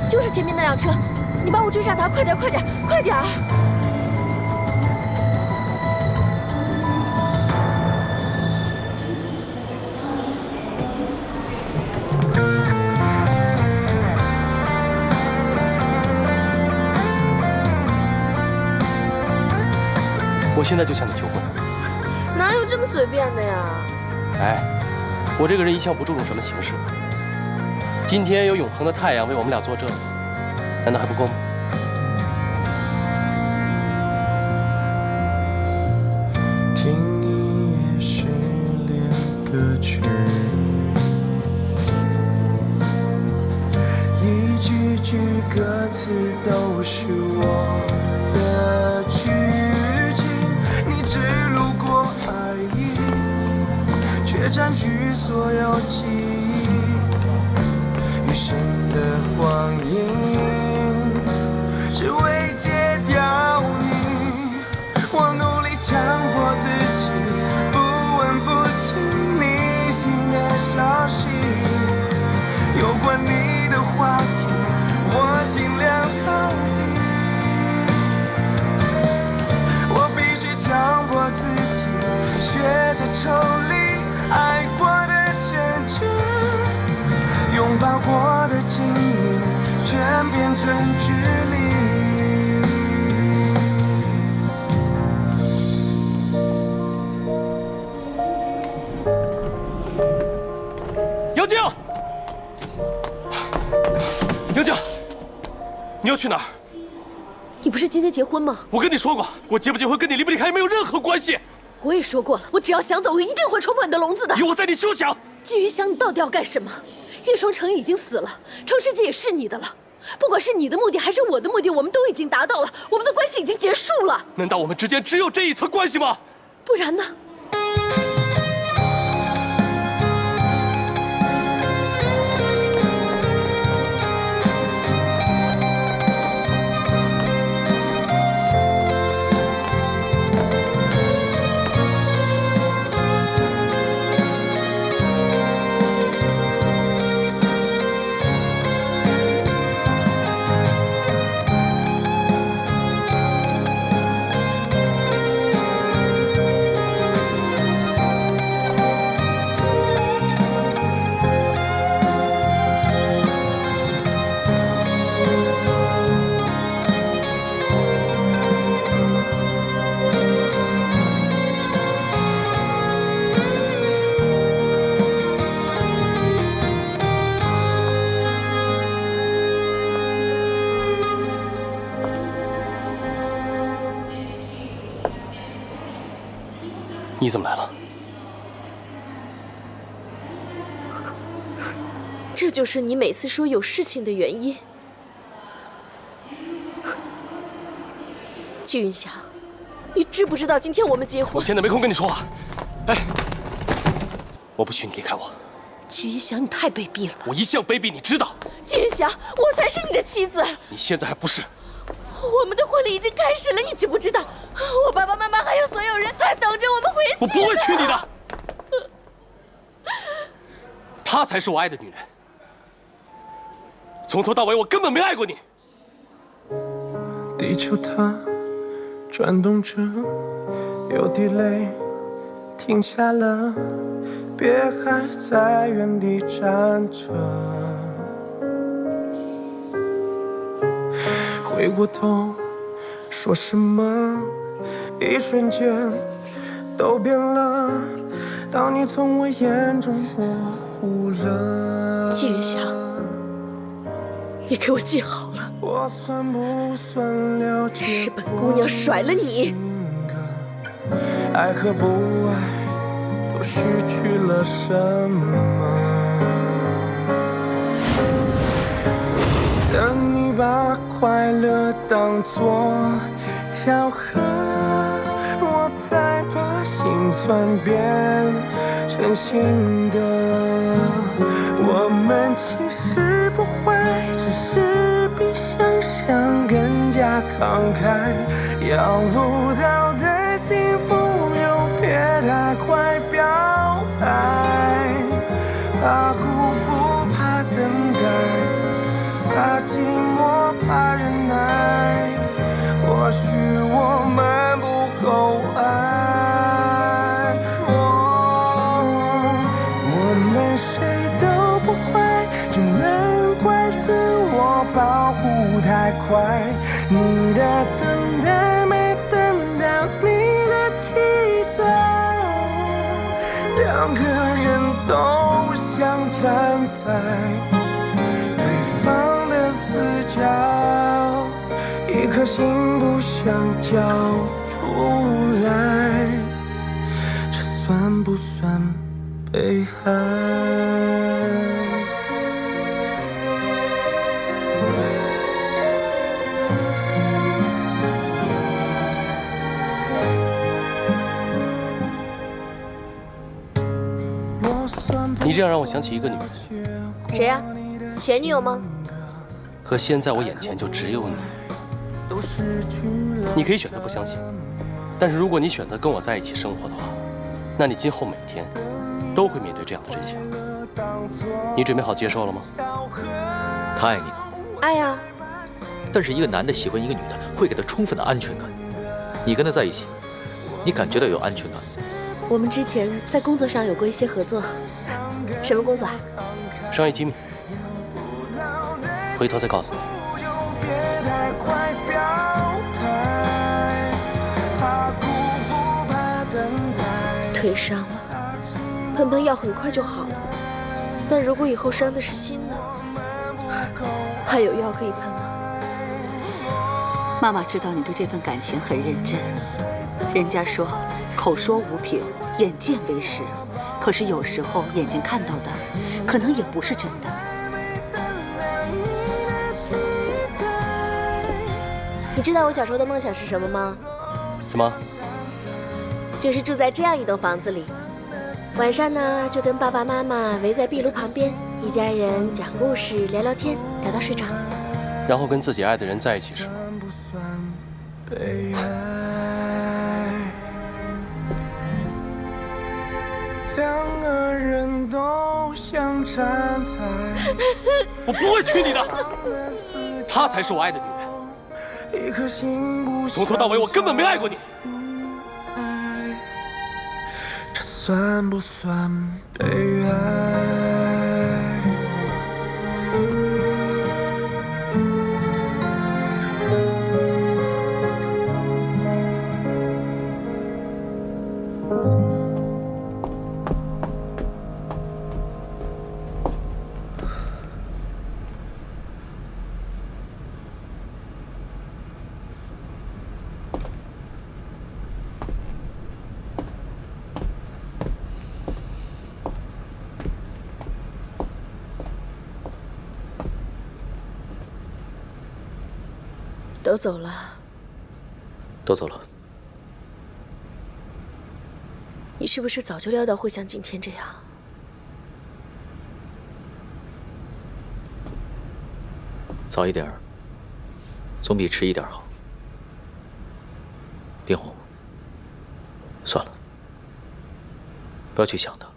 就是前面那辆车，你帮我追上他，快点，快点，快点！我现在就向你求婚。哪有这么随便的呀？哎，我这个人一向不注重什么形式。今天有永恒的太阳为我们俩作证，难道还不够吗？听一夜失恋歌曲，一句句歌词都是我的剧情，你只路过而已，却占据所有记忆。余生的光阴，只为戒掉你。我努力强迫自己，不闻不听你新的消息。有关你的话题，我尽量逃避。我必须强迫自己，学着抽离爱过的真挚。拥抱过的经历，全变成距离。杨静，杨静，你要去哪儿？你不是今天结婚吗？我跟你说过，我结不结婚跟你离不离开没有任何关系。我也说过了，我只要想走，我一定会冲破你的笼子的。有我在，你休想！季云翔，你到底要干什么？叶双城已经死了，创世纪也是你的了。不管是你的目的还是我的目的，我们都已经达到了，我们的关系已经结束了。难道我们之间只有这一层关系吗？不然呢？你怎么来了？这就是你每次说有事情的原因。季云翔，你知不知道今天我们结婚？我现在没空跟你说话。哎，我不许你离开我。季云翔，你太卑鄙了吧！我一向卑鄙，你知道。季云翔，我才是你的妻子。你现在还不是。我们的婚礼已经开始了，你知不知道？我爸爸妈妈还有所有人还等着我们回去。我不会娶你的。她才是我爱的女人。从头到尾，我根本没爱过你。地球它转动着，有滴泪停下了，别还在原地站着。回过头说什么，一瞬间都变了。当你从我眼中模糊了，季云翔，你给我记好了，我算不算了解？是本姑娘甩了你。爱和不爱都失去了什么？等你把快乐当作巧合，我才把心酸变成心的。我们其实不会，只是比想象更加慷慨。要不到的幸福就别太快表态，怕辜负，怕等待，怕寂寞。两个人都想站在对方的死角，一颗心不想交出来，这算不算被爱？你这样让我想起一个女人，谁呀？前女友吗？可现在我眼前就只有你。你可以选择不相信，但是如果你选择跟我在一起生活的话，那你今后每天都会面对这样的真相。你准备好接受了吗？他爱你吗？爱呀。但是一个男的喜欢一个女的，会给她充分的安全感。你跟她在一起，你感觉到有安全感？我们之前在工作上有过一些合作。什么工作啊？商业机密，回头再告诉你。腿伤了，喷喷药很快就好了。但如果以后伤的是心呢？还有药可以喷吗？妈妈知道你对这份感情很认真。人家说，口说无凭，眼见为实。可是有时候眼睛看到的，可能也不是真的。你知道我小时候的梦想是什么吗？什么？就是住在这样一栋房子里，晚上呢就跟爸爸妈妈围在壁炉旁边，一家人讲故事、聊聊天，聊到睡着。然后跟自己爱的人在一起时，被爱，两个人都想站在我不会娶你的，她才是我爱的女人。一颗心不从头到尾我根本没爱过你。这算不算被爱？都走了。都走了。你是不是早就料到会像今天这样？早一点，总比迟一点好。冰红，算了，不要去想他了，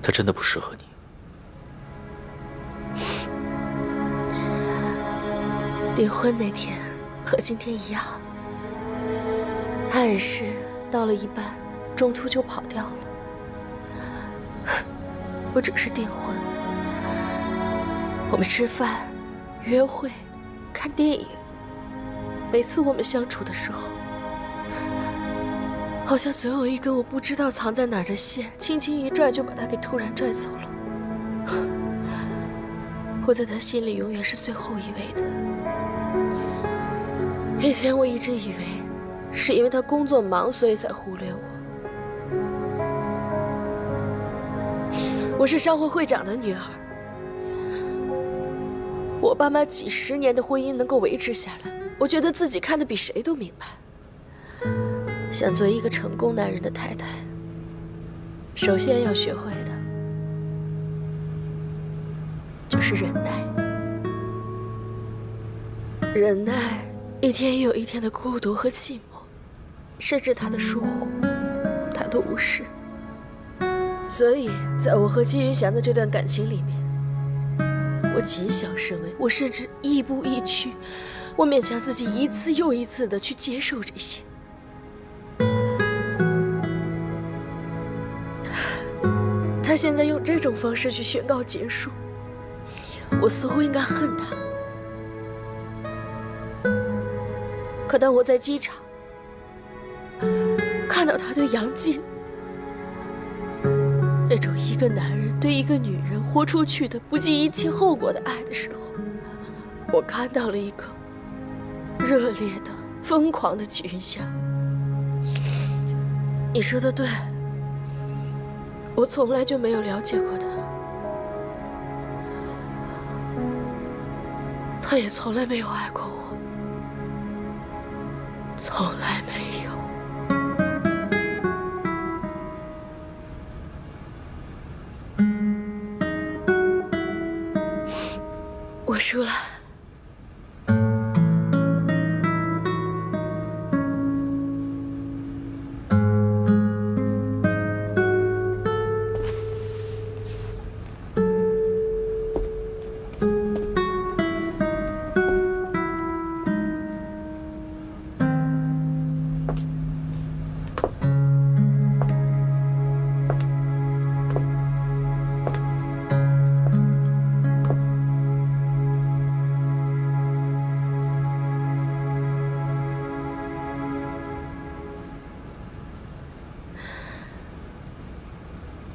他真的不适合你。订婚那天和今天一样，他也是到了一半，中途就跑掉了。不只是订婚，我们吃饭、约会、看电影，每次我们相处的时候，好像总有一根我不知道藏在哪儿的线，轻轻一拽就把他给突然拽走了。我在他心里永远是最后一位的。以前我一直以为是因为他工作忙，所以才忽略我。我是商会会长的女儿，我爸妈几十年的婚姻能够维持下来，我觉得自己看得比谁都明白。想做一个成功男人的太太，首先要学会的就是忍耐。忍耐一天又一天的孤独和寂寞，甚至他的疏忽，他都无视。所以在我和季云翔的这段感情里面，我谨小慎微，我甚至亦步亦趋，我勉强自己一次又一次的去接受这些。他现在用这种方式去宣告结束，我似乎应该恨他。可当我在机场看到他对杨静那种一个男人对一个女人豁出去的不计一切后果的爱的时候，我看到了一个热烈的、疯狂的纪云霞。你说的对，我从来就没有了解过他，他也从来没有爱过我，从来没有。我输了。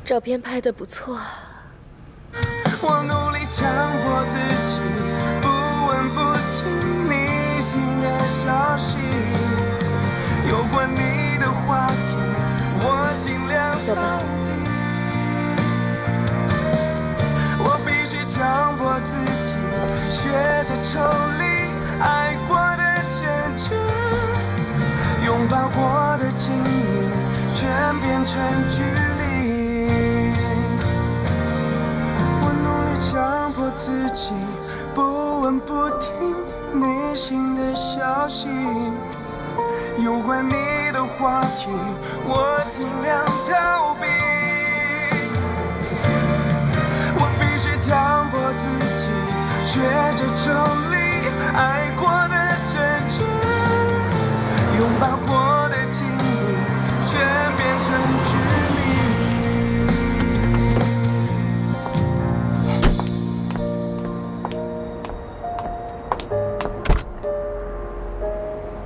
照片拍得不错。我努力强迫自己，不闻不听你新的消息，有关你的话题，我尽量逃避。我必须强迫自己，学着抽离爱过的真挚，拥抱过的经历，全变成距离。强迫自己不闻不听你新的消息，有关你的话题，我尽量逃避。我必须强迫自己，学着抽离爱过的真挚，拥抱过的经历，全变成距离。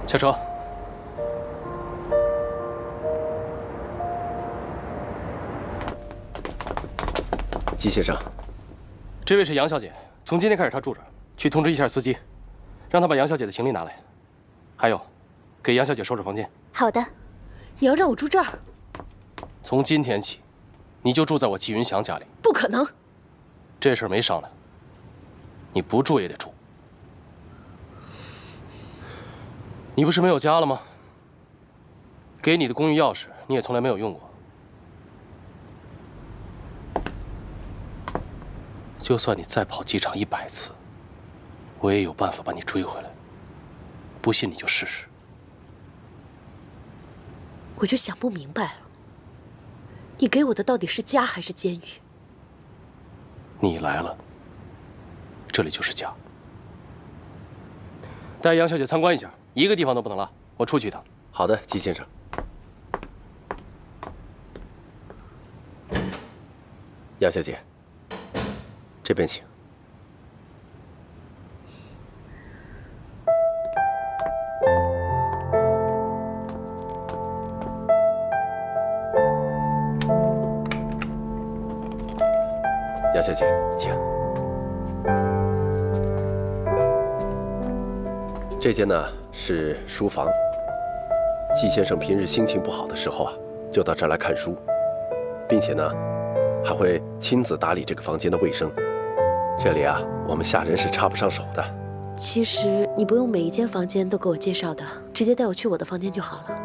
下车。季先生，这位是杨小姐，从今天开始她住这儿，去通知一下司机，让他把杨小姐的行李拿来。还有，给杨小姐收拾房间。好的。你要让我住这儿？从今天起，你就住在我季云祥家里。不可能。这事儿没商量，你不住也得住。你不是没有家了吗？给你的公寓钥匙，你也从来没有用过。就算你再跑机场100次，我也有办法把你追回来。不信你就试试。我就想不明白了，你给我的到底是家还是监狱？你来了，这里就是家。带杨小姐参观一下。一个地方都不能落，我出去一趟。好的，季先生。杨小姐，这边请。杨小姐，请。这间呢是书房，季先生平日心情不好的时候啊，就到这儿来看书，并且呢，还会亲自打理这个房间的卫生。这里啊，我们下人是插不上手的。其实你不用每一间房间都给我介绍的，直接带我去我的房间就好了。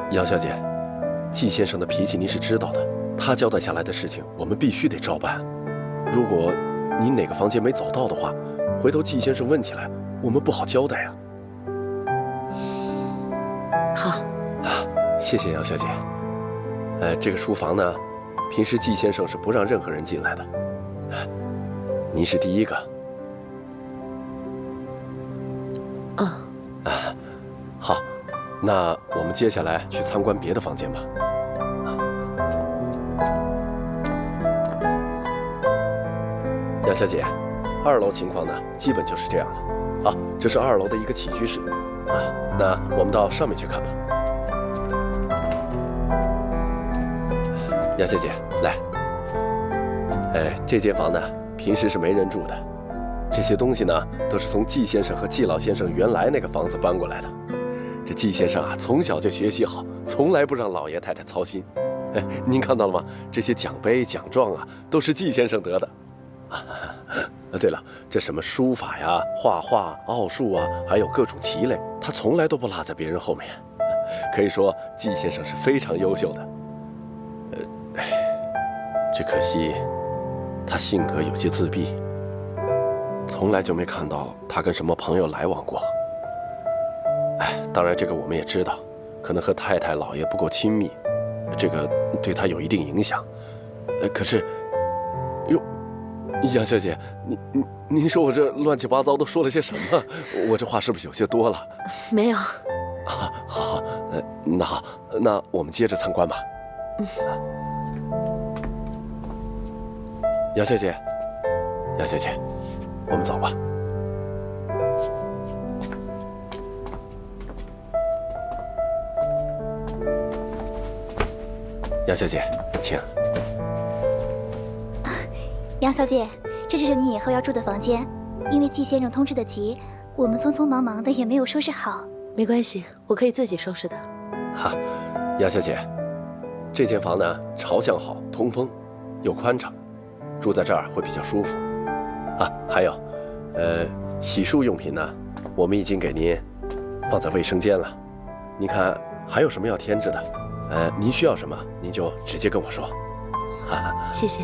杨小姐，季先生的脾气您是知道的，他交代下来的事情我们必须得照办。如果您哪个房间没走到的话，回头季先生问起来，我们不好交代呀。好谢谢杨小姐。这个书房呢，平时季先生是不让任何人进来的，您是第一个。好，那我们接下来去参观别的房间吧。杨小姐，2楼情况呢，基本就是这样了。好，这是2楼的一个起居室，那我们到上面去看吧。杨小姐，来。这间房呢，平时是没人住的。这些东西呢，都是从季先生和季老先生原来那个房子搬过来的。这季先生啊，从小就学习好，从来不让老爷太太操心。您看到了吗？这些奖杯奖状啊，都是季先生得的。对了，这什么书法呀、画画、奥数啊，还有各种棋类，他从来都不落在别人后面。可以说，季先生是非常优秀的。只可惜，他性格有些自闭，从来就没看到他跟什么朋友来往过。当然这个我们也知道，可能和太太老爷不够亲密，这个对他有一定影响。可是，哟，杨小姐，您说我这乱七八糟都说了些什么？我这话是不是有些多了？没有。好，那好，那我们接着参观吧。杨小姐，我们走吧。杨小姐，请。杨小姐，这就是你以后要住的房间，因为季先生通知的急，我们匆匆忙忙的也没有收拾好。没关系，我可以自己收拾的。好，杨小姐，这间房呢，朝向好，通风，又宽敞。住在这儿会比较舒服，还有，洗漱用品呢，我们已经给您放在卫生间了。您看还有什么要添置的？您需要什么，您就直接跟我说。谢谢。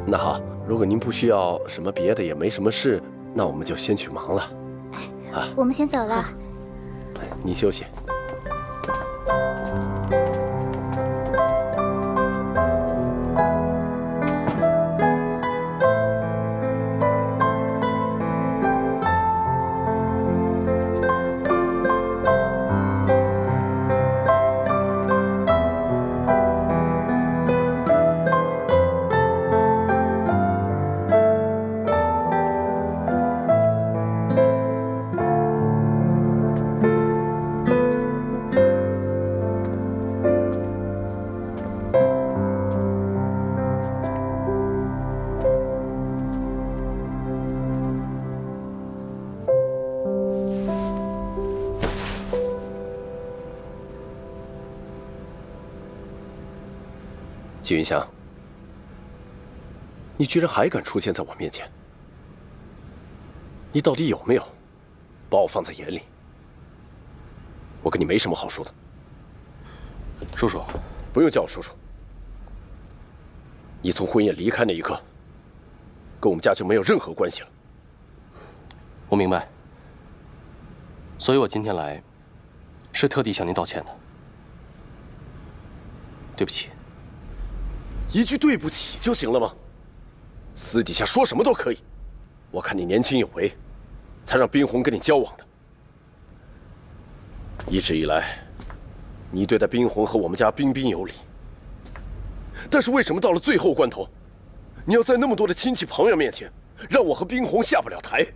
那好，如果您不需要什么别的，也没什么事，那我们就先去忙了。我们先走了。您休息。季云翔，你居然还敢出现在我面前！你到底有没有把我放在眼里？我跟你没什么好说的。叔叔，不用叫我叔叔。你从婚宴离开那一刻，跟我们家就没有任何关系了。我明白，所以我今天来，是特地向您道歉的。对不起。一句对不起就行了吗？私底下说什么都可以。我看你年轻有为，才让冰红跟你交往的。一直以来，你对待冰红和我们家彬彬有礼。但是为什么到了最后关头，你要在那么多的亲戚朋友面前，让我和冰红下不了台？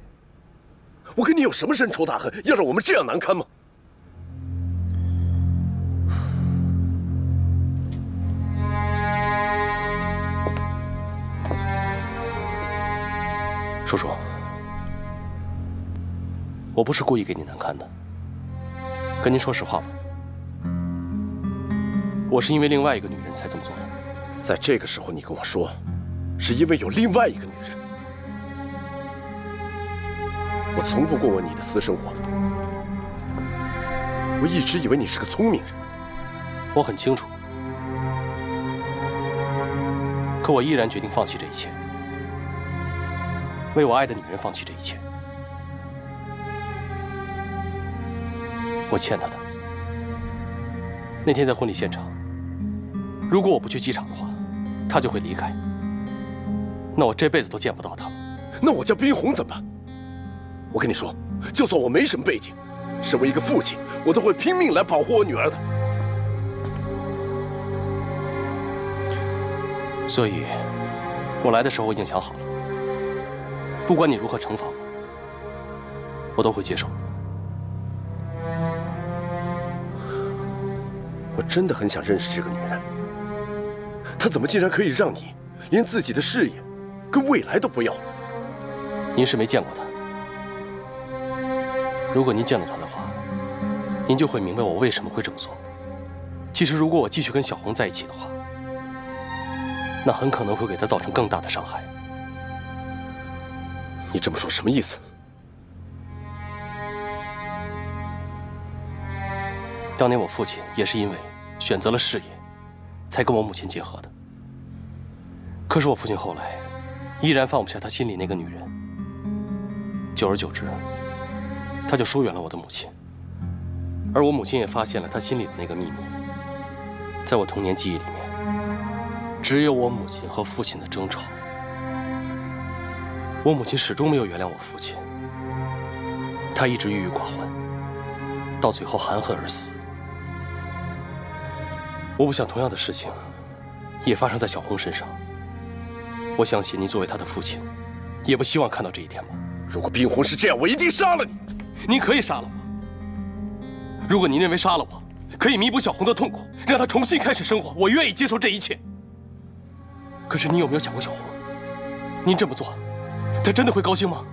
我跟你有什么深仇大恨，要让我们这样难堪吗？叔叔，我不是故意给你难堪的。跟您说实话吧，我是因为另外一个女人才这么做的。在这个时候，你跟我说，是因为有另外一个女人。我从不过问你的私生活，我一直以为你是个聪明人。我很清楚，可我依然决定放弃这一切。为我爱的女人放弃这一切，我欠她的。那天在婚礼现场，如果我不去机场的话，她就会离开，那我这辈子都见不到她了。那我叫冰红怎么办？我跟你说，就算我没什么背景，身为一个父亲，我都会拼命来保护我女儿的。所以，我来的时候我已经想好了。不管你如何惩罚我，我都会接受。我真的很想认识这个女人，他怎么竟然可以让你连自己的事业跟未来都不要了？您是没见过他。如果您见到他的话，您就会明白我为什么会这么做。其实，如果我继续跟小红在一起的话，那很可能会给他造成更大的伤害。你这么说什么意思？当年我父亲也是因为选择了事业，才跟我母亲结合的。可是我父亲后来依然放不下他心里那个女人，久而久之，他就疏远了我的母亲。而我母亲也发现了他心里的那个秘密。在我童年记忆里面，只有我母亲和父亲的争吵。我母亲始终没有原谅我父亲，她一直郁郁寡欢，到最后含恨而死。我不想同样的事情也发生在小红身上。我相信您作为她的父亲，也不希望看到这一天吧？如果冰红是这样，我一定杀了你。您可以杀了我。如果您认为杀了我可以弥补小红的痛苦，让她重新开始生活，我愿意接受这一切。可是你有没有想过小红？您这么做，她真的会高兴吗？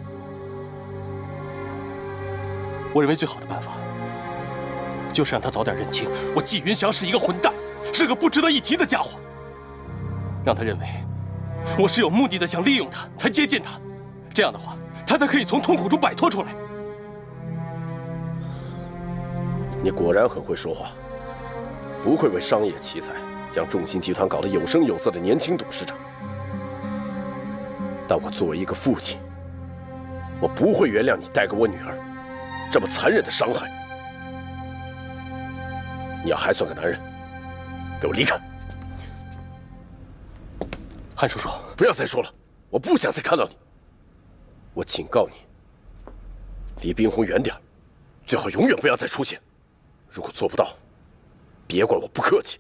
我认为最好的办法，就是让她早点认清我纪云祥是一个混蛋，是个不值得一提的家伙。让她认为我是有目的的想利用她才接近她，这样的话，她才可以从痛苦中摆脱出来。你果然很会说话，不愧为商业奇才，将众鑫集团搞得有声有色的年轻董事长。但我作为一个父亲，我不会原谅你带给我女儿这么残忍的伤害。你要还算个男人，给我离开！韩叔叔，不要再说了，我不想再看到你。我警告你，离冰红远点，最好永远不要再出现。如果做不到，别怪我不客气。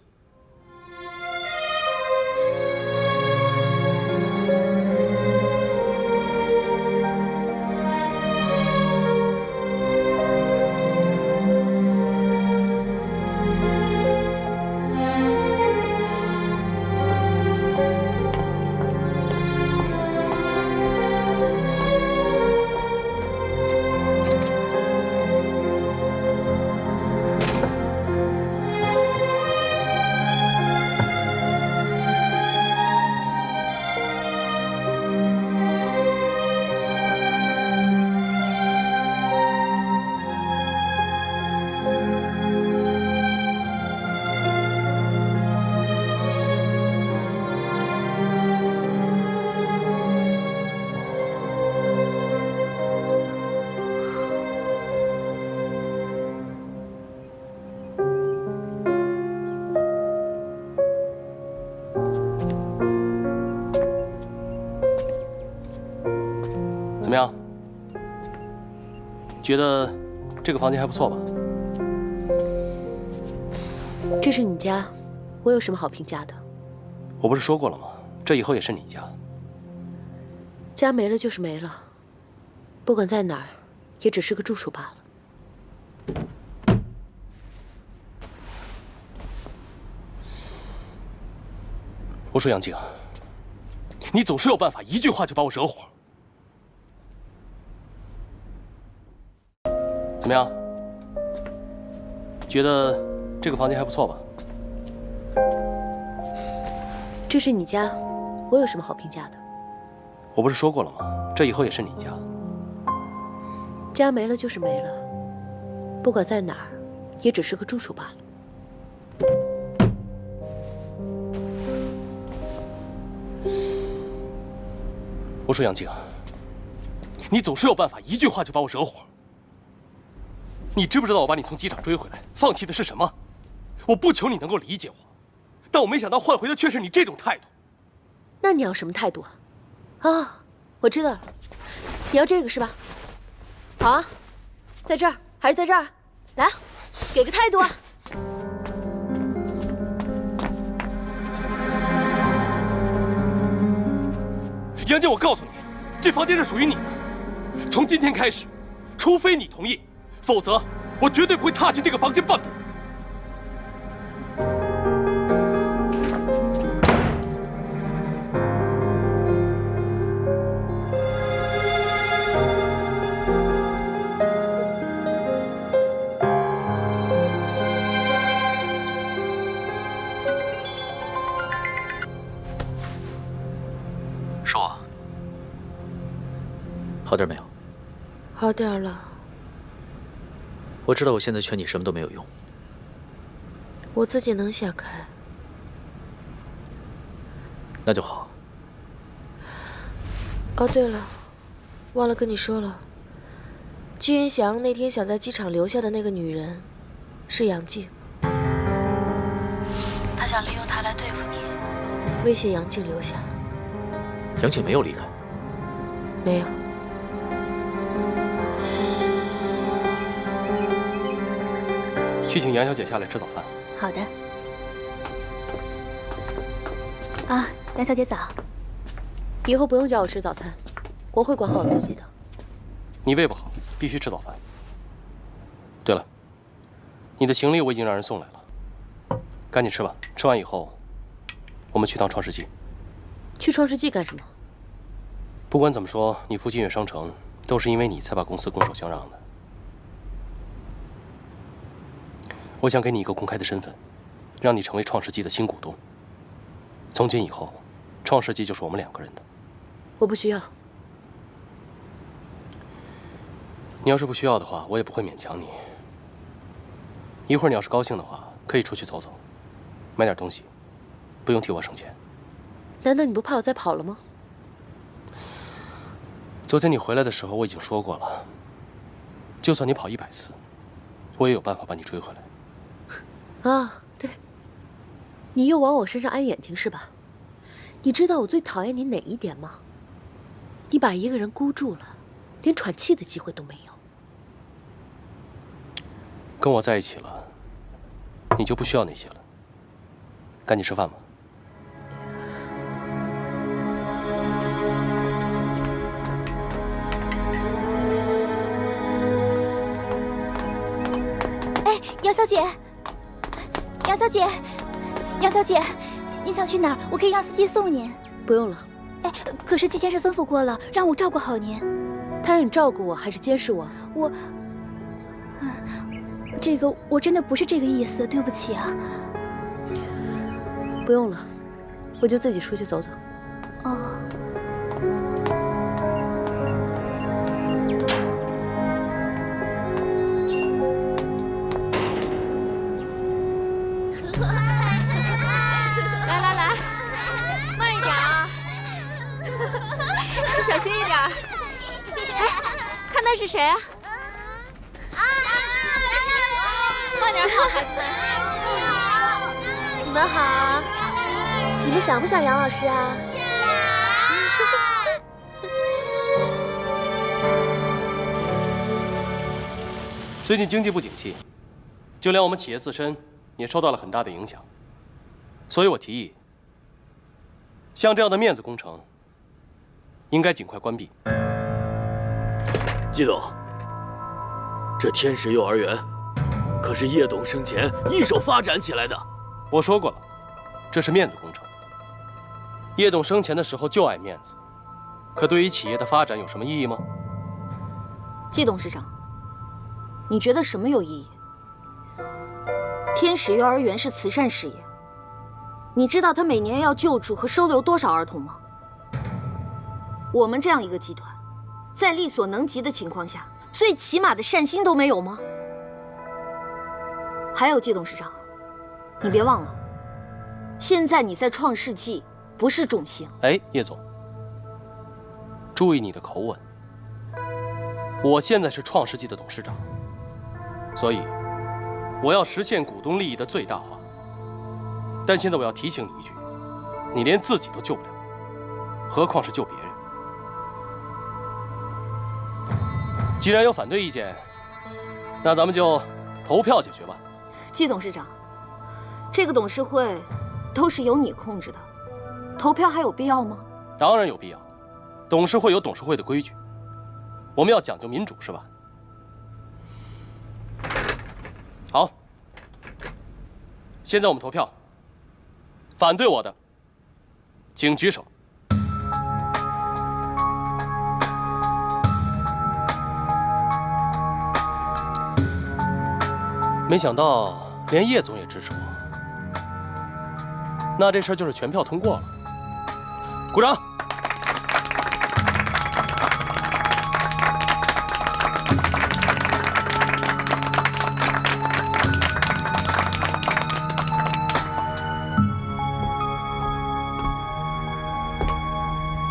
怎么样？觉得这个房间还不错吧？这是你家，我有什么好评价的？我不是说过了吗？这以后也是你家。家没了就是没了，不管在哪儿，也只是个住处罢了。我说杨静，你总是有办法一句话就把我惹火。怎么样？觉得这个房间还不错吧？这是你家，我有什么好评价的？我不是说过了吗？这以后也是你家。家没了就是没了，不管在哪儿，也只是个住处罢了。我说杨静，你总是有办法一句话就把我惹火。你知不知道我把你从机场追回来，放弃的是什么？我不求你能够理解我，但我没想到换回的却是你这种态度。那你要什么态度啊？啊，我知道了，你要这个是吧？好啊，在这儿还是在这儿？来，给个态度啊！杨静，我告诉你，这房间是属于你的。从今天开始，除非你同意，否则我绝对不会踏进这个房间半步。好点没有？好点了。我知道我现在劝你什么都没有用。我自己能想开。那就好。哦，对了，忘了跟你说了，季云翔那天想在机场留下的那个女人，是杨静。他想利用她来对付你，威胁杨静留下。杨静没有离开。没有。去请杨小姐下来吃早饭。好的。啊，杨小姐早。以后不用叫我吃早餐，我会管好我自己的。你胃不好，必须吃早饭。对了，你的行李我已经让人送来了，赶紧吃吧。吃完以后，我们去趟创世纪。去创世纪干什么？不管怎么说，你赴金月商城都是因为你才把公司拱手相让的。我想给你一个公开的身份，让你成为创世纪的新股东。从今以后，创世纪就是我们2个人的。我不需要。你要是不需要的话，我也不会勉强你。一会儿你要是高兴的话，可以出去走走，买点东西，不用替我省钱。难道你不怕我再跑了吗？昨天你回来的时候，我已经说过了，就算你跑100次，我也有办法把你追回来。啊，对，你又往我身上安眼睛是吧？你知道我最讨厌你哪一点吗？你把一个人箍住了，连喘气的机会都没有。跟我在一起了，你就不需要那些了。赶紧吃饭吧。哎，杨小姐，杨小姐，杨小姐，您想去哪儿？我可以让司机送您。不用了。哎，可是季先生吩咐过了，让我照顾好您。他让你照顾我，还是监视我？这个我真的不是这个意思，对不起啊。不用了，我就自己出去走走。哦。来来来，慢一点啊，小心一点。哎，看那是谁啊？慢点跑，孩子们。你们好，你们想不想杨老师啊？最近经济不景气，就连我们企业自身也受到了很大的影响，所以我提议，像这样的面子工程，应该尽快关闭。季董，这天使幼儿园可是叶董生前一手发展起来的。我说过了，这是面子工程。叶董生前的时候就爱面子，可对于企业的发展有什么意义吗？季董事长，你觉得什么有意义？天使幼儿园是慈善事业，你知道他每年要救助和收留多少儿童吗？我们这样一个集团，在力所能及的情况下，最起码的善心都没有吗？还有，季董事长，你别忘了，现在你在创世纪，不是种姓。哎，叶总，注意你的口吻。我现在是创世纪的董事长，所以我要实现股东利益的最大化。但现在我要提醒你一句，你连自己都救不了，何况是救别人。既然有反对意见，那咱们就投票解决吧。季董事长，这个董事会都是由你控制的，投票还有必要吗？当然有必要，董事会有董事会的规矩，我们要讲究民主，是吧？好，现在我们投票，反对我的，请举手。没想到连叶总也支持我，那这事儿就是全票通过了。鼓掌！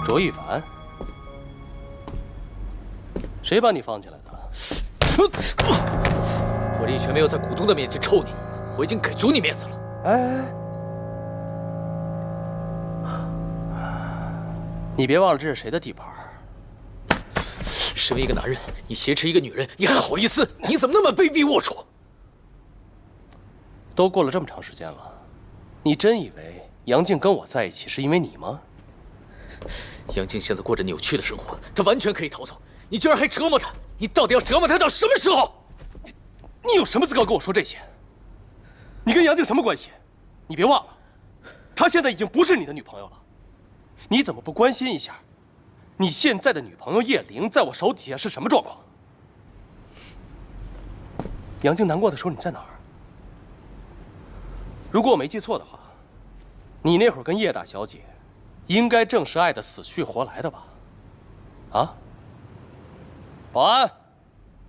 卓一凡，谁把你放进来的？我这一拳没有在股东的面前抽你，我已经给足你面子了。哎，你别忘了这是谁的地盘。身为一个男人，你挟持一个女人，你还好意思？你怎么那么卑鄙龌龊？都过了这么长时间了，你真以为杨静跟我在一起是因为你吗？杨静现在过着扭曲的生活，她完全可以逃走，你居然还折磨她！你到底要折磨她到什么时候？你有什么资格跟我说这些？你跟杨静什么关系？你别忘了，她现在已经不是你的女朋友了。你怎么不关心一下，你现在的女朋友叶玲在我手底下是什么状况？杨静难过的时候你在哪儿？如果我没记错的话，你那会儿跟叶大小姐，应该正是爱得死去活来的吧？啊？保安，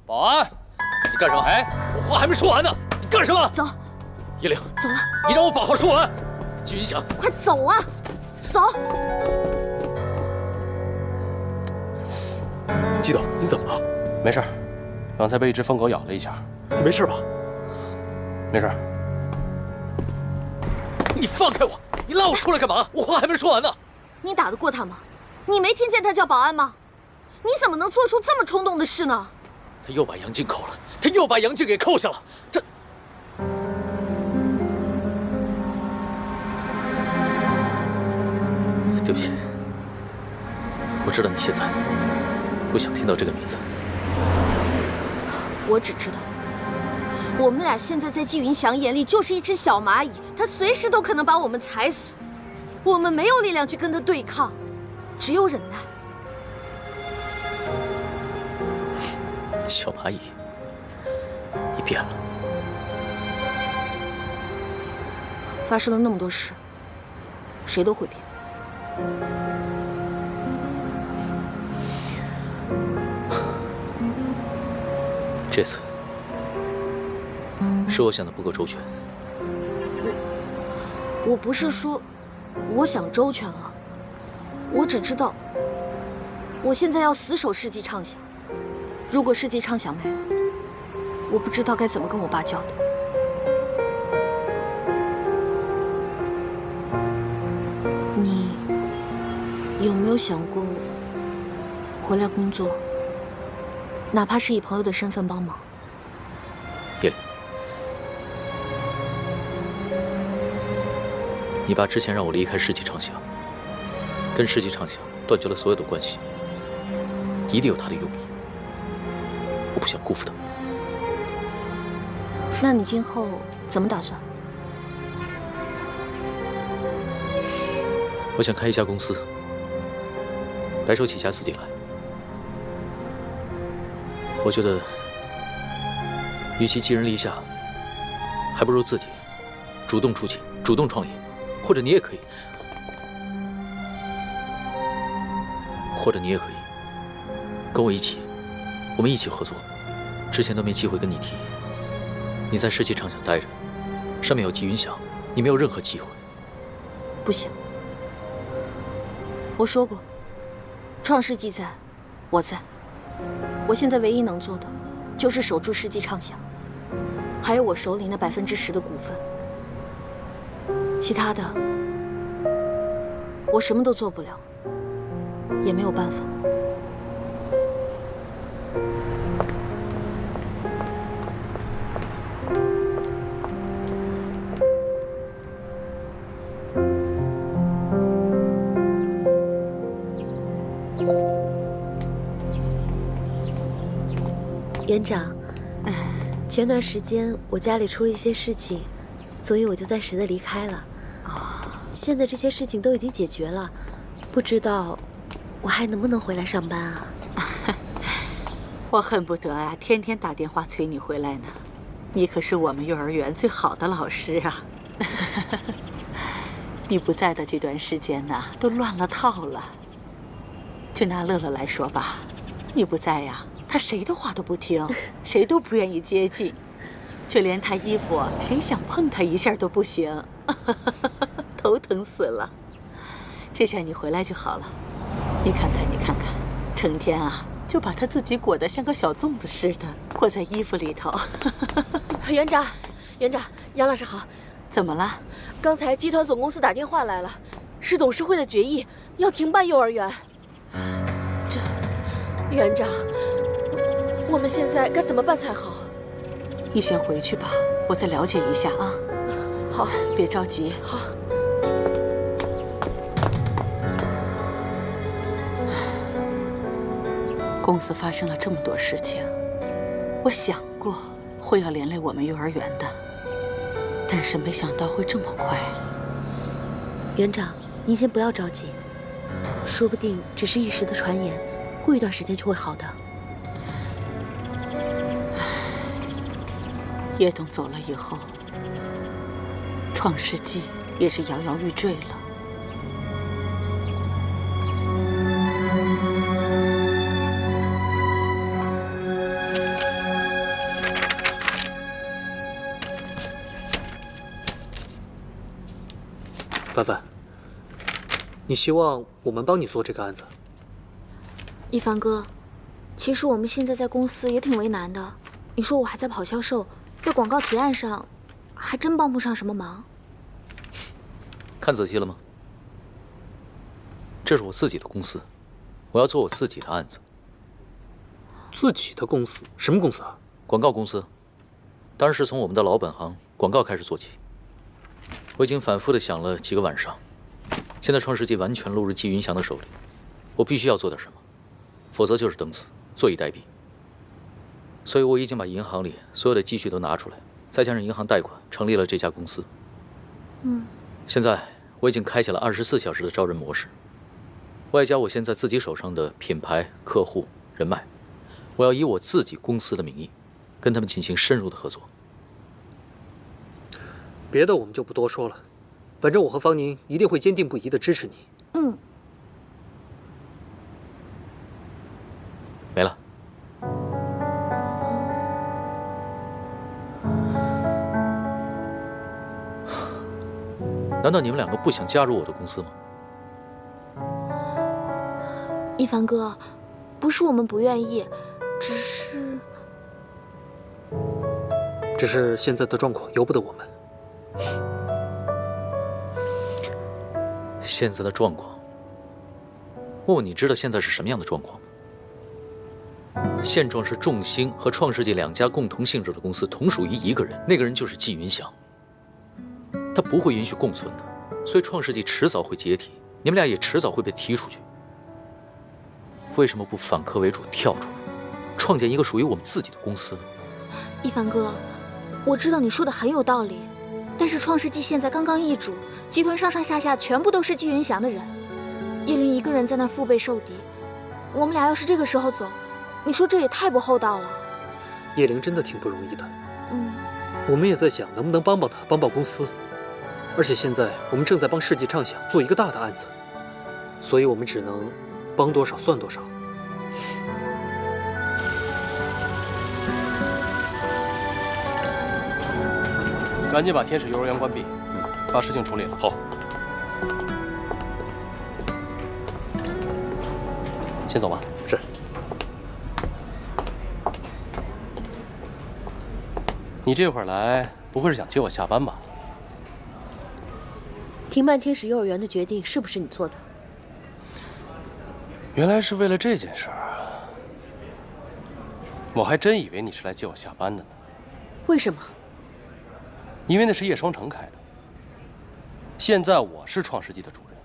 保安，你干什么？哎，我话还没说完呢，你干什么？走，叶玲，走了。你让我把话说完。季云翔，快走啊！走。季导，你怎么了？没事，刚才被一只疯狗咬了一下。你没事吧？没事。你放开我！你拉我出来干嘛？我话还没说完呢。你打得过他吗？你没听见他叫保安吗？你怎么能做出这么冲动的事呢？他又把杨静扣了，他又把杨静给扣下了。他，对不起，我知道你现在不想听到这个名字。我只知道，我们俩现在在季云翔眼里就是一只小蚂蚁，他随时都可能把我们踩死。我们没有力量去跟他对抗，只有忍耐。小蚂蚁，你变了。发生了那么多事，谁都会变。这次是我想的不够周全。我不是说我想周全了，我只知道我现在要死守世纪畅想。如果世纪畅想没了，我不知道该怎么跟我爸交代。你有没有想过回来工作，哪怕是以朋友的身份帮忙？叶玲，你爸之前让我离开世纪畅想，跟世纪畅想断绝了所有的关系，一定有他的用意。我不想辜负他。那你今后怎么打算？我想开一家公司，白手起家自己来。我觉得，与其寄人篱下，还不如自己主动出击，主动创业。或者你也可以，跟我一起，我们一起合作。之前都没机会跟你提，你在世纪畅想待着，上面有季云翔，你没有任何机会。不行，我说过，创世纪在，我在。我现在唯一能做的，就是守住世纪畅想，还有我手里那10%的股份。其他的，我什么都做不了，也没有办法。园长，前段时间我家里出了一些事情，所以我就暂时的离开了。现在这些事情都已经解决了，不知道我还能不能回来上班啊？我恨不得啊，天天打电话催你回来呢。你可是我们幼儿园最好的老师啊！你不在的这段时间呢，都乱了套了。就拿乐乐来说吧，你不在呀，他谁的话都不听，谁都不愿意接近，就连他衣服，谁想碰他一下都不行，头疼死了。这下你回来就好了。你看看，你看看，成天啊就把他自己裹得像个小粽子似的，裹在衣服里头。园长，园长，杨老师好。怎么了？刚才集团总公司打电话来了，是董事会的决议，要停办幼儿园。这，园长，我们现在该怎么办才好？你先回去吧，我再了解一下啊。好，别着急。好。公司发生了这么多事情，我想过会要连累我们幼儿园的，但是没想到会这么快。园长，您先不要着急，说不定只是一时的传言，过一段时间就会好的。叶董走了以后，创世纪也是摇摇欲坠了。凡凡，你希望我们帮你做这个案子？一凡哥，其实我们现在在公司也挺为难的。你说我还在跑销售，在广告提案上，还真帮不上什么忙。看仔细了吗？这是我自己的公司，我要做我自己的案子。自己的公司？什么公司啊？广告公司，当然是从我们的老本行广告开始做起。我已经反复的想了几个晚上，现在创世纪完全落入季云祥的手里，我必须要做点什么，否则就是等死，坐以待毙。所以我已经把银行里所有的积蓄都拿出来，再加上银行贷款，成立了这家公司。现在我已经开启了24小时的招人模式，外加我现在自己手上的品牌、客户、人脉，我要以我自己公司的名义，跟他们进行深入的合作。别的我们就不多说了，反正我和方宁一定会坚定不移地支持你。没了。难道你们两个不想加入我的公司吗？一凡哥，不是我们不愿意，只是现在的状况由不得我们。现在的状况，问问你知道现在是什么样的状况吗？现状是众星和创世纪两家共同性质的公司同属于一个人，那个人就是季云祥。他不会允许共存的，所以创世纪迟早会解体，你们俩也迟早会被踢出去。为什么不反客为主跳出来，创建一个属于我们自己的公司呢？一凡哥，我知道你说的很有道理，但是创世纪现在刚刚易主，集团上上下下全部都是季云祥的人，叶灵一个人在那腹背受敌，我们俩要是这个时候走，你说这也太不厚道了。叶灵真的挺不容易的。我们也在想能不能帮帮他，帮帮公司。而且现在我们正在帮世纪畅想做一个大的案子，所以我们只能帮多少算多少。赶紧把天使幼儿园关闭，把事情处理了。好。先走吧。是。你这会儿来，不会是想接我下班吧？停办天使幼儿园的决定是不是你做的？原来是为了这件事儿啊！我还真以为你是来接我下班的呢。为什么？因为那是叶双城开的。现在我是创世纪的主人，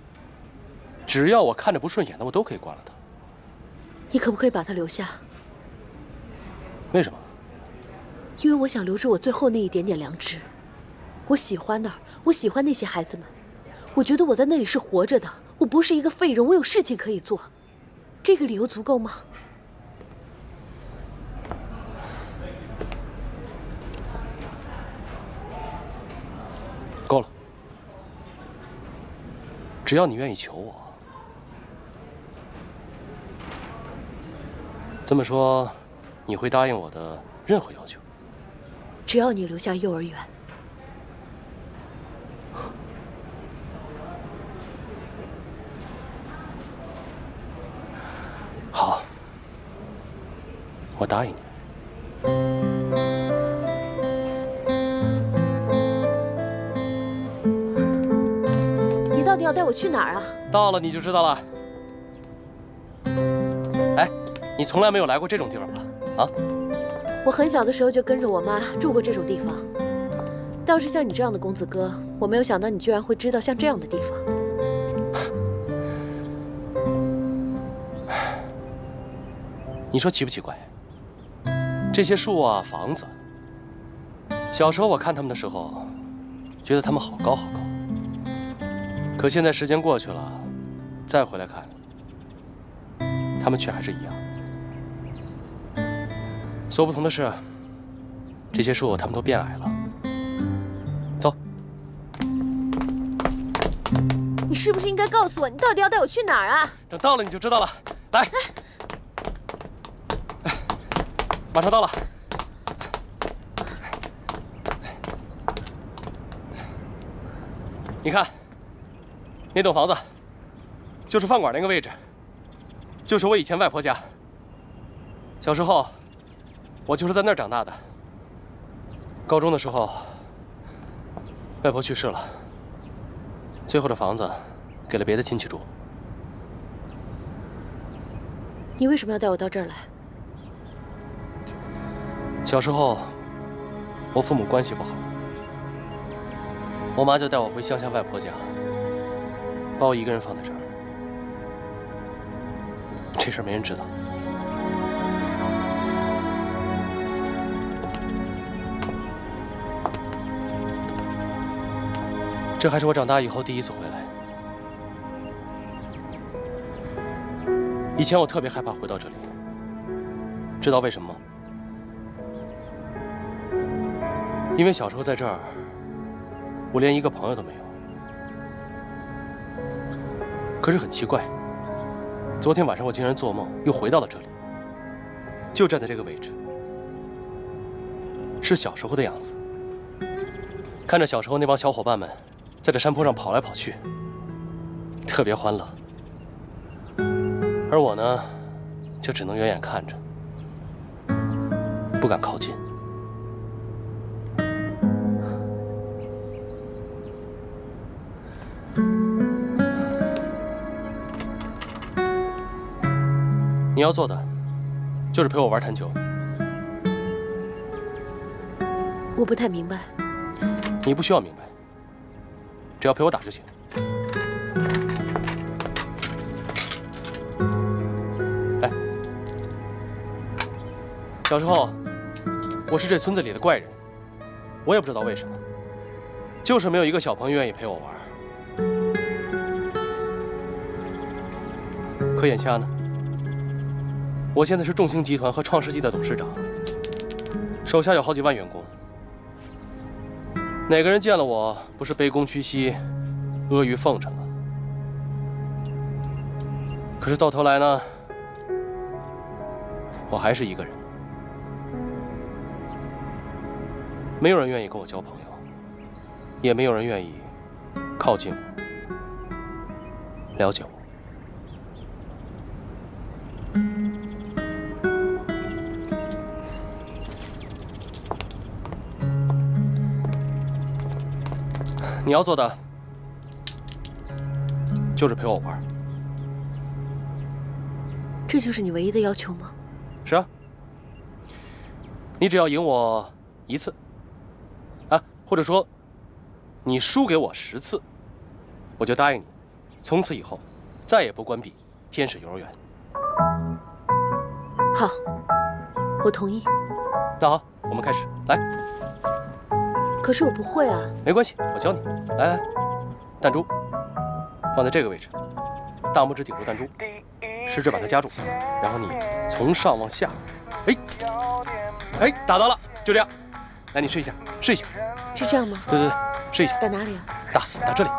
只要我看着不顺眼的，我都可以关了他。你可不可以把他留下？为什么？因为我想留住我最后那一点点良知。我喜欢那儿，我喜欢那些孩子们。我觉得我在那里是活着的，我不是一个废人，我有事情可以做。这个理由足够吗？够了。只要你愿意求我。这么说，你会答应我的任何要求？只要你留下幼儿园。我答应你。你到底要带我去哪儿啊？到了你就知道了。哎，你从来没有来过这种地方吧？啊？我很小的时候就跟着我妈住过这种地方。倒是像你这样的公子哥，我没有想到你居然会知道像这样的地方。你说奇不奇怪？这些树啊，房子，小时候我看他们的时候，觉得他们好高好高。可现在时间过去了，再回来看，他们却还是一样。所不同的是，这些树它们都变矮了。走。你是不是应该告诉我，你到底要带我去哪儿啊？等到了你就知道了。来，马上到了。你看，那栋房子，就是饭馆那个位置，就是我以前外婆家。小时候，我就是在那儿长大的。高中的时候，外婆去世了，最后的房子给了别的亲戚住。你为什么要带我到这儿来？小时候，我父母关系不好，我妈就带我回乡下外婆家，把我一个人放在这儿。这事儿没人知道。这还是我长大以后第一次回来。以前我特别害怕回到这里，知道为什么吗？因为小时候在这儿，我连一个朋友都没有。可是很奇怪，昨天晚上我竟然做梦又回到了这里，就站在这个位置，是小时候的样子。看着小时候那帮小伙伴们在这山坡上跑来跑去，特别欢乐。而我呢，就只能远远看着，不敢靠近。你要做的，就是陪我玩弹球。我不太明白。你不需要明白，只要陪我打就行。来，小时候我是这村子里的怪人，我也不知道为什么，就是没有一个小朋友愿意陪我玩。可眼下呢，我现在是众星集团和创世纪的董事长，手下有好几万员工。哪个人见了我不是卑躬屈膝、阿谀奉承啊？可是到头来呢，我还是一个人，没有人愿意跟我交朋友，也没有人愿意靠近我、了解我。你要做的就是陪我玩。这就是你唯一的要求吗？是啊，你只要赢我1次，啊，或者说你输给我10次，我就答应你，从此以后再也不关闭天使幼儿园。好，我同意。那好，我们开始，来。可是我不会啊。没关系，我教你。来来，弹珠放在这个位置，大拇指顶住弹珠，食指把它夹住，然后你从上往下，哎，打到了，就这样。来，你试一下，试一下。是这样吗？对对对，试一下。打哪里啊？打这里。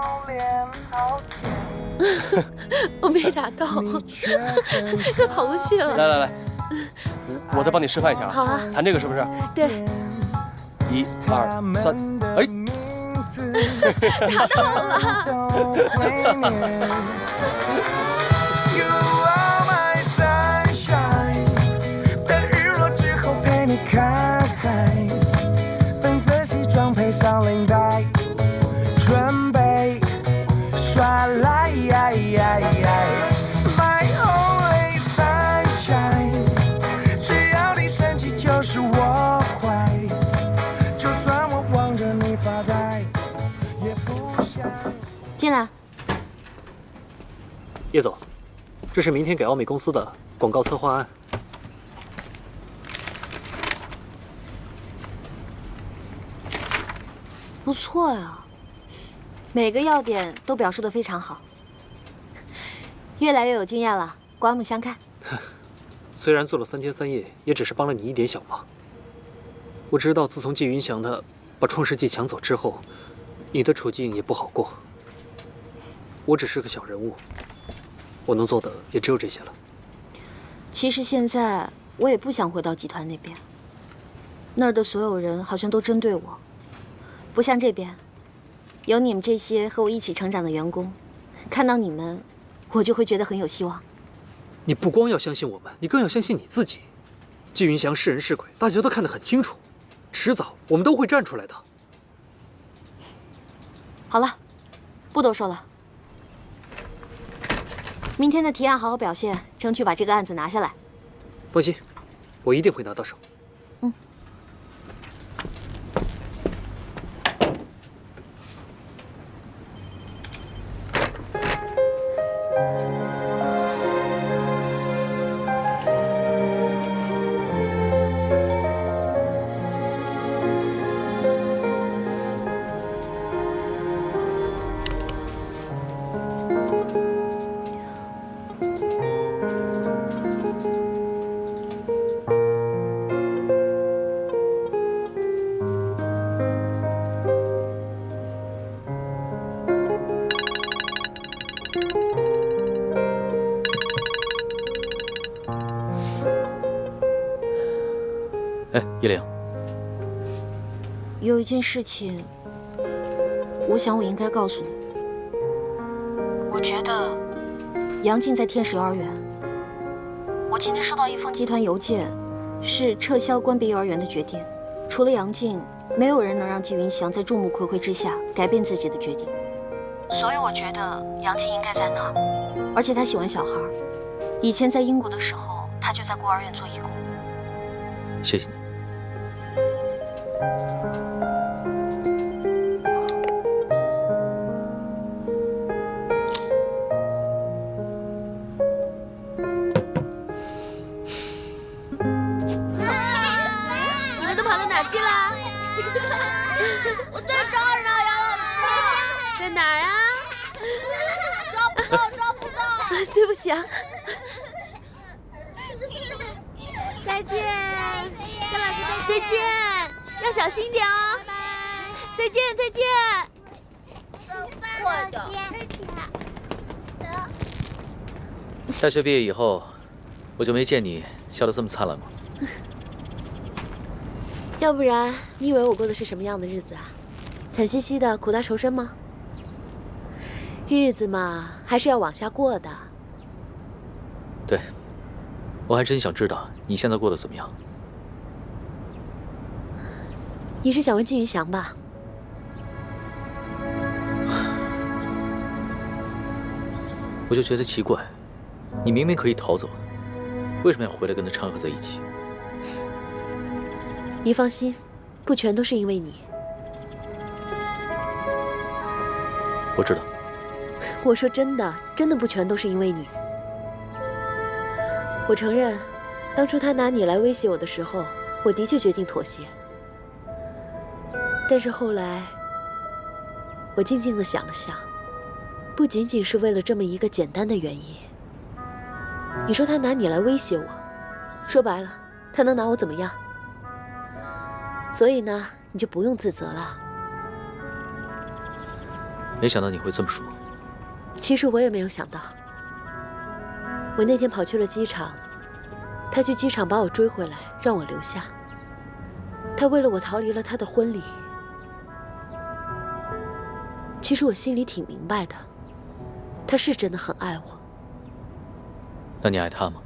我没打到，快跑过去了。来，我再帮你示范一下啊。好啊。弹这个是不是？对。1、2、3，哎，打到了。You are my sunshine，但日落 My only sunshine， 只要你生气就是我坏，就算我望着你发呆，也不想。进来。叶总，这是明天给奥美公司的广告策划案。不错呀，每个要点都表述得非常好，越来越有经验了，刮目相看。虽然做了3天3夜，也只是帮了你一点小忙。我知道，自从季云翔他把创世纪抢走之后，你的处境也不好过。我只是个小人物，我能做的也只有这些了。其实现在我也不想回到集团那边，那儿的所有人好像都针对我。不像这边，有你们这些和我一起成长的员工，看到你们，我就会觉得很有希望。你不光要相信我们，你更要相信你自己。季云翔是人是鬼，大家都看得很清楚，迟早我们都会站出来的。好了，不多说了。明天的提案好好表现，争取把这个案子拿下来。放心，我一定会拿到手。叶玲，有一件事情，我想我应该告诉你。我觉得杨静在天使幼儿园。我今天收到一封集团邮件，是撤销关闭幼儿园的决定。除了杨静，没有人能让季云翔在众目睽睽之下改变自己的决定。所以我觉得杨静应该在那儿，而且她喜欢小孩。以前在英国的时候，她就在孤儿院做义工。谢谢你。你们都跑到哪去了？我在找你呢，杨老师。在哪儿啊？找不到。对不起啊。再见，跟老师再见，要小心点哦。再见，再见。快点。大学毕业以后，我就没见你笑得这么灿烂过。要不然你以为我过的是什么样的日子啊？惨兮兮的，苦大仇深吗？日子嘛，还是要往下过的。对，我还真想知道你现在过得怎么样。你是想问季云翔吧？我就觉得奇怪，你明明可以逃走，为什么要回来跟他掺和在一起？你放心，不全都是因为你。我知道。我说真的，真的不全都是因为你。我承认，当初他拿你来威胁我的时候，我的确决定妥协。但是后来，我静静地想了想，不仅仅是为了这么一个简单的原因。你说他拿你来威胁我，说白了，他能拿我怎么样？所以呢，你就不用自责了。没想到你会这么说。其实我也没有想到，我那天跑去了机场，他去机场把我追回来，让我留下。他为了我逃离了他的婚礼。其实我心里挺明白的，他是真的很爱我。那你爱他吗？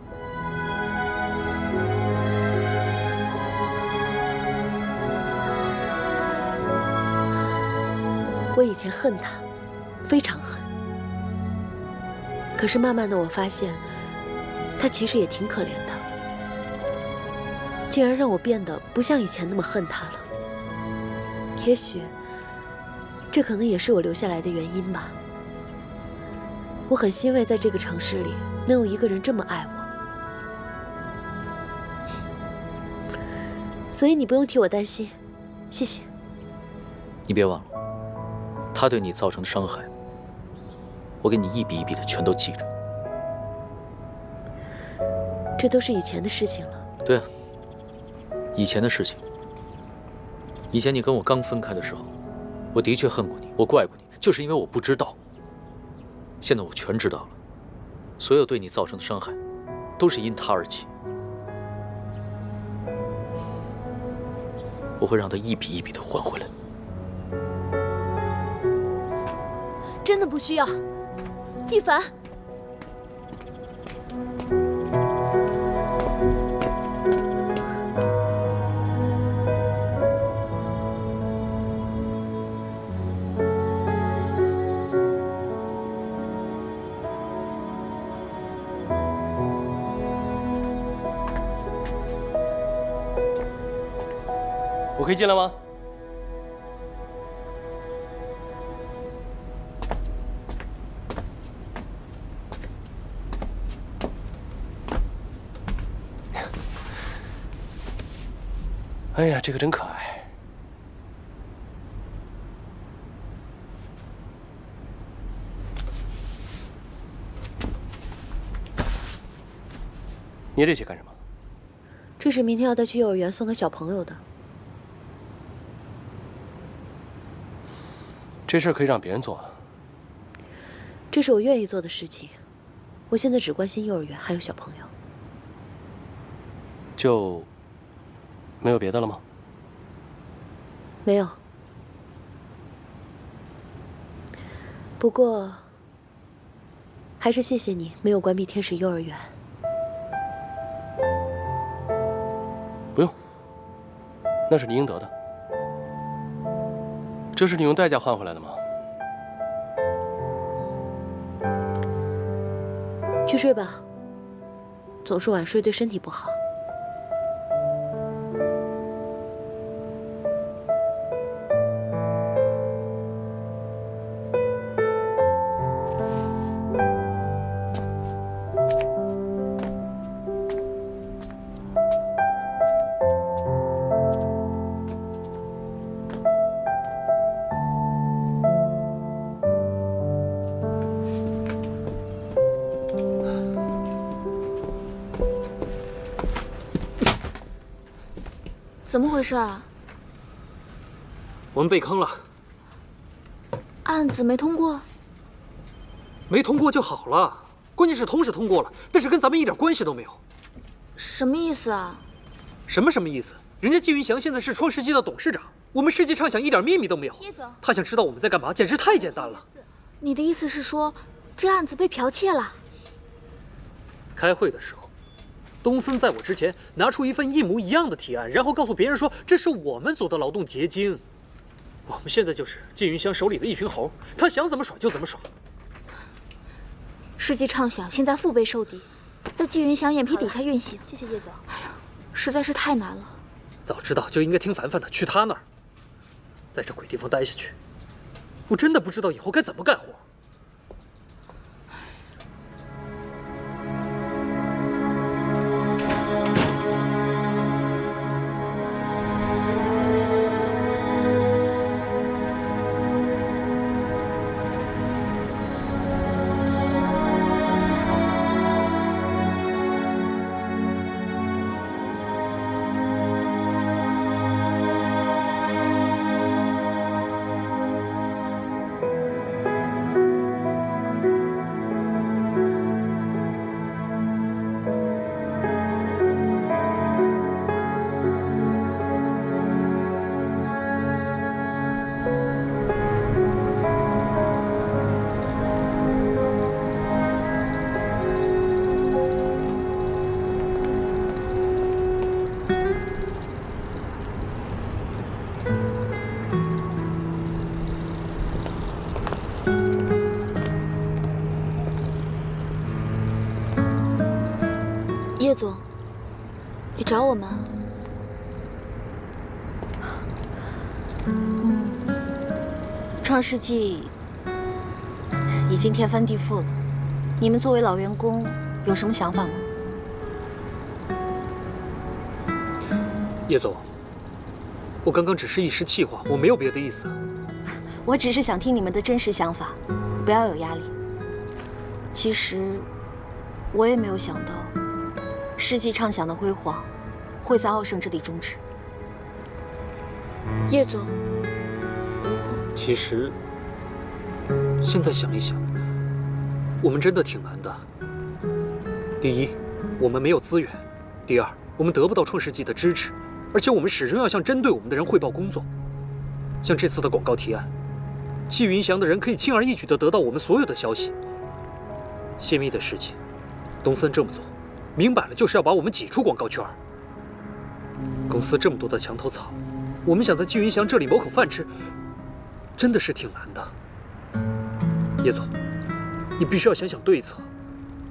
我以前恨他，非常恨。可是慢慢的，我发现他其实也挺可怜的，竟然让我变得不像以前那么恨他了。也许，这可能也是我留下来的原因吧。我很欣慰，在这个城市里能有一个人这么爱我。所以你不用替我担心，谢谢。你别忘了，他对你造成的伤害，我给你一笔一笔的全都记着。这都是以前的事情了。对啊，以前的事情。以前你跟我刚分开的时候，我的确恨过你，我怪过你，就是因为我不知道。现在我全知道了，所有对你造成的伤害，都是因他而起。我会让他一笔一笔的还回来。真的不需要，一凡。我可以进来吗？哎呀，这个真可爱。捏这些干什么？这是明天要带去幼儿园送给小朋友的。这事儿可以让别人做。这是我愿意做的事情。我现在只关心幼儿园还有小朋友。就没有别的了吗？没有。不过，还是谢谢你没有关闭天使幼儿园。不用，那是你应得的。这是你用代价换回来的吗？去睡吧，总是晚睡对身体不好。怎么回事啊？我们被坑了，案子没通过？没通过就好了。关键是通是通过了，但是跟咱们一点关系都没有。什么意思啊？什么意思？人家季云祥现在是创世纪的董事长，我们世纪畅想一点秘密都没有。他想知道我们在干嘛，简直太简单了。你的意思是说，这案子被剽窃了？开会的时候，东森在我之前拿出一份一模一样的提案，然后告诉别人说这是我们组的劳动结晶。我们现在就是季云祥手里的一群猴，他想怎么耍就怎么耍。世纪畅想现在腹背受敌，在季云祥眼皮底下运行。谢谢叶总。哎呀，实在是太难了。早知道就应该听凡凡的，去他那儿，在这鬼地方待下去，我真的不知道以后该怎么干活。叶总，你找我吗？创世纪已经天翻地覆了，你们作为老员工有什么想法吗？叶总，我刚刚只是一时气话，我没有别的意思。我只是想听你们的真实想法，不要有压力。其实，我也没有想到，世纪畅想的辉煌会在傲盛这里终止。叶总，其实，现在想一想，我们真的挺难的。第一，我们没有资源；第二，我们得不到创世纪的支持，而且我们始终要向针对我们的人汇报工作。像这次的广告提案，季云祥的人可以轻而易举地得到我们所有的消息。泄密的事情，东森这么做，明摆了就是要把我们挤出广告圈。公司这么多的墙头草，我们想在季云祥这里谋口饭吃，真的是挺难的。叶总，你必须要想想对策，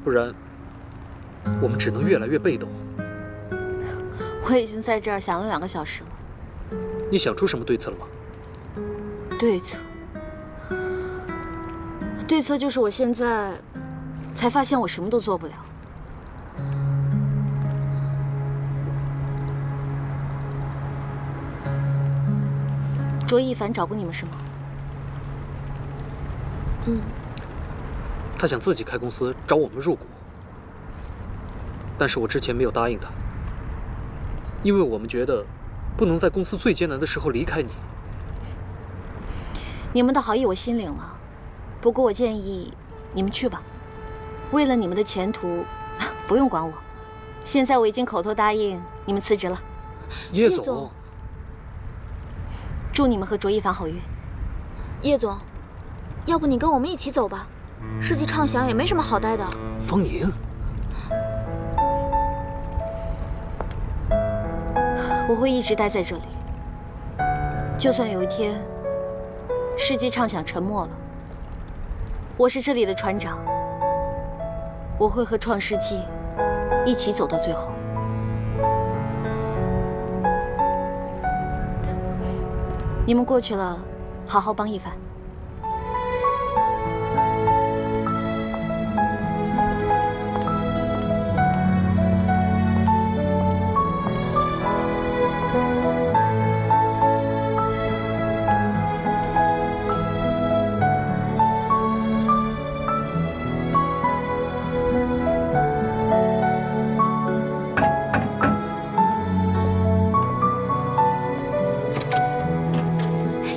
不然我们只能越来越被动。我已经在这儿想了2个小时了。你想出什么对策了吗？对策？对策就是我现在才发现我什么都做不了。卓一凡找过你们是吗？他想自己开公司找我们入股，但是我之前没有答应他，因为我们觉得不能在公司最艰难的时候离开你。你们的好意我心领了，不过我建议你们去吧，为了你们的前途，不用管我。现在我已经口头答应你们辞职了。叶总，祝你们和卓一凡好运。叶总，要不你跟我们一起走吧？世纪畅想也没什么好待的。方宁，我会一直待在这里，就算有一天世纪畅想沉没了，我是这里的船长，我会和创世纪一起走到最后。你们过去了，好好帮一凡。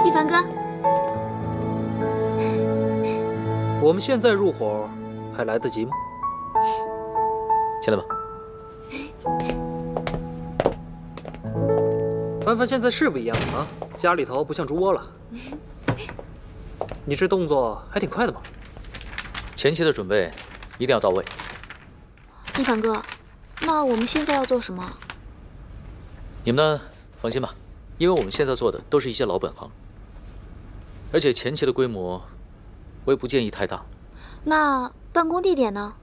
一凡哥，我们现在入伙还来得及吗？进来吧。凡凡现在是不一样了啊，家里头不像猪窝了。你这动作还挺快的嘛。前期的准备一定要到位。一凡哥，那我们现在要做什么？你们呢，放心吧，因为我们现在做的都是一些老本行，而且前期的规模，我也不建议太大。那办公地点呢？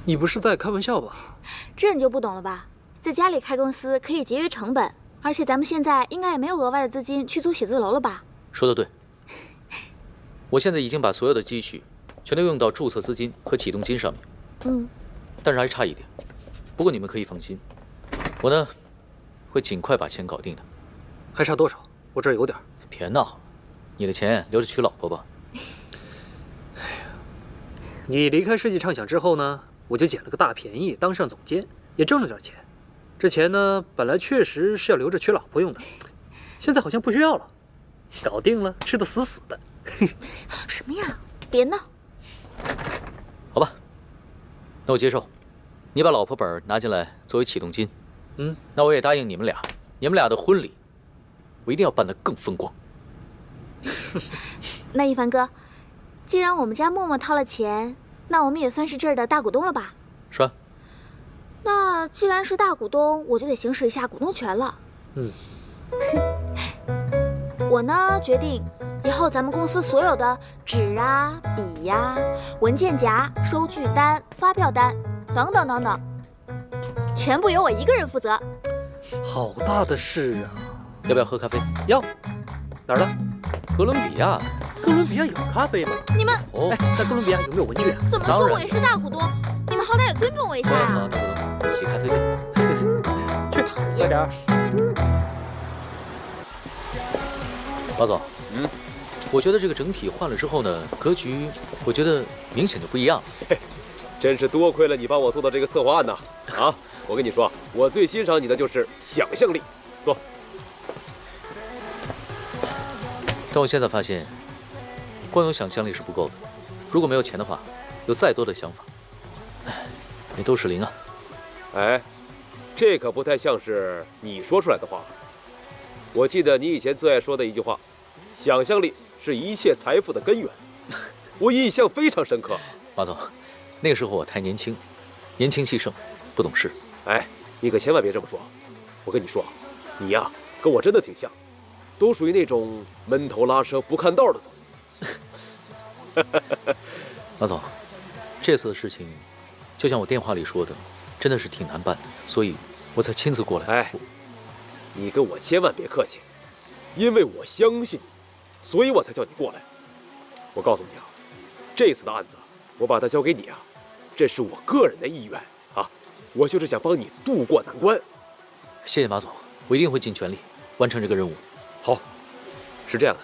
你不是在开玩笑吧？这你就不懂了吧？在家里开公司可以节约成本，而且咱们现在应该也没有额外的资金去租写字楼了吧？说得对，我现在已经把所有的积蓄全都用到注册资金和启动金上面。但是还差一点。不过你们可以放心，我呢会尽快把钱搞定的。还差多少？我这儿有点。别闹了，你的钱留着娶老婆吧。你离开世纪畅想之后呢，我就捡了个大便宜，当上总监，也挣了点钱。这钱呢，本来确实是要留着娶老婆用的，现在好像不需要了，搞定了，吃得死死的。什么呀？别闹。好吧，那我接受。你把老婆本拿进来作为启动金。那我也答应你们俩，你们俩的婚礼，我一定要办得更风光。那一凡哥，既然我们家默默掏了钱，那我们也算是这儿的大股东了吧？是啊。那既然是大股东，我就得行使一下股东权了。我呢决定以后咱们公司所有的纸啊、笔呀、文件夹、收据单、发票单等等等等，全部由我一个人负责。好大的事啊！要不要喝咖啡？要。哪儿的？哥伦比亚。哥伦比亚有咖啡吗？你们哎，在哥伦比亚有没有文具啊？怎么说我也是大股东，你们好歹也尊重我一下啊！好，大股东，洗咖啡杯。去，快点。马总，我觉得这个整体换了之后呢，格局我觉得明显就不一样了。真是多亏了你帮我做的这个策划案呐！啊，我跟你说，我最欣赏你的就是想象力。坐。但我现在发现，光有想象力是不够的。如果没有钱的话，有再多的想法，你都是零啊。哎，这可不太像是你说出来的话。我记得你以前最爱说的一句话：“想象力是一切财富的根源。”我印象非常深刻。马总，那个时候我太年轻，年轻气盛，不懂事。哎，你可千万别这么说。我跟你说，你呀，跟我真的挺像，都属于那种闷头拉车不看道的走。马总，这次的事情，就像我电话里说的，真的是挺难办的，所以我才亲自过来。哎，你跟我千万别客气，因为我相信你，所以我才叫你过来。我告诉你啊，这次的案子我把它交给你啊，这是我个人的意愿啊，我就是想帮你渡过难关。谢谢马总，我一定会尽全力完成这个任务。好，是这样的，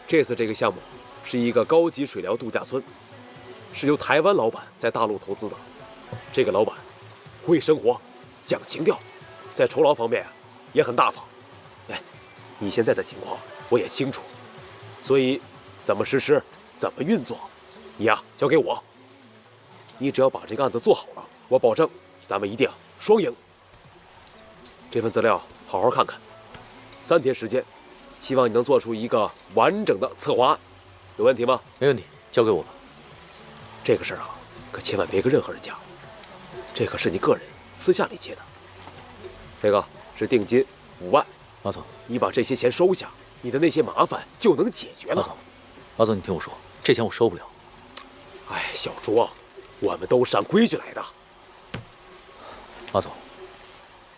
这次这个项目是一个高级水疗度假村，是由台湾老板在大陆投资的。这个老板会生活，讲情调，在酬劳方面也很大方。哎，你现在的情况我也清楚，所以怎么实施，怎么运作，你呀交给我。你只要把这个案子做好了，我保证咱们一定双赢。这份资料好好看看，3天时间，希望你能做出一个完整的策划案，有问题吗？没问题，交给我吧。这个事儿啊，可千万别跟任何人讲，这可是你个人私下里结的。这个是定金5万，马总，你把这些钱收下，你的那些麻烦就能解决了。马总，你听我说，这钱我收不了。哎，小卓，我们都是按规矩来的。马总。